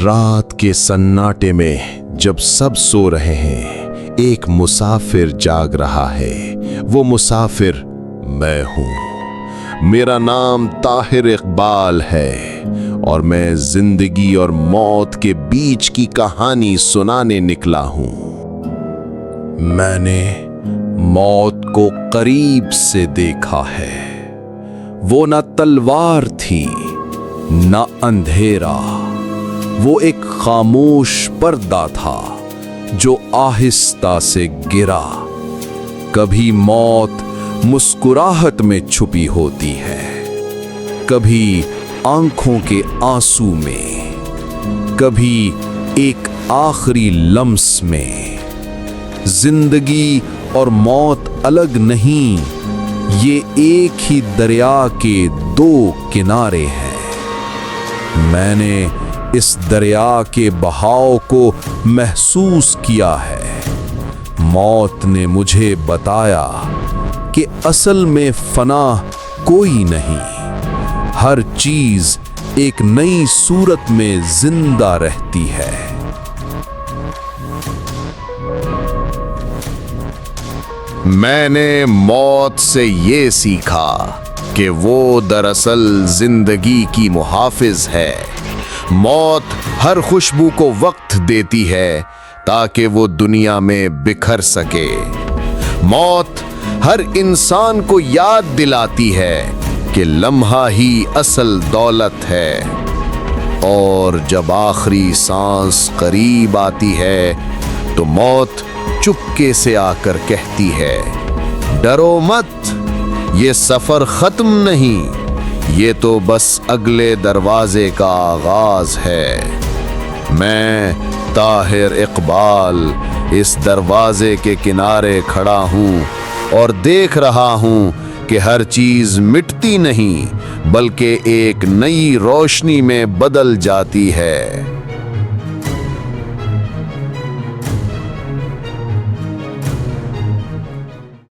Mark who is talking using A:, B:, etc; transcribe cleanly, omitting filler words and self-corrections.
A: رات کے سناٹے میں جب سب سو رہے ہیں، ایک مسافر جاگ رہا ہے۔ وہ مسافر میں ہوں۔ میرا نام طاہر اقبال ہے اور میں زندگی اور موت کے بیچ کی کہانی سنانے نکلا ہوں۔ میں نے موت کو قریب سے دیکھا ہے۔ وہ نہ تلوار تھی نہ اندھیرا، وہ ایک خاموش پردہ تھا جو آہستہ سے گرا۔ کبھی موت مسکراہٹ میں چھپی ہوتی ہے، کبھی آنکھوں کے آنسو میں، کبھی ایک آخری لمس میں۔ زندگی اور موت الگ نہیں، یہ ایک ہی دریا کے دو کنارے ہیں۔ میں نے اس دریا کے بہاؤ کو محسوس کیا ہے۔ موت نے مجھے بتایا کہ اصل میں فنا کوئی نہیں، ہر چیز ایک نئی صورت میں زندہ رہتی ہے۔ میں نے موت سے یہ سیکھا کہ وہ دراصل زندگی کی محافظ ہے۔ موت ہر خوشبو کو وقت دیتی ہے تاکہ وہ دنیا میں بکھر سکے۔ موت ہر انسان کو یاد دلاتی ہے کہ لمحہ ہی اصل دولت ہے، اور جب آخری سانس قریب آتی ہے تو موت چپکے سے آ کر کہتی ہے، ڈرو مت، یہ سفر ختم نہیں، یہ تو بس اگلے دروازے کا آغاز ہے۔ میں طاہر اقبال اس دروازے کے کنارے کھڑا ہوں اور دیکھ رہا ہوں کہ ہر چیز مٹتی نہیں بلکہ ایک نئی روشنی میں بدل جاتی ہے۔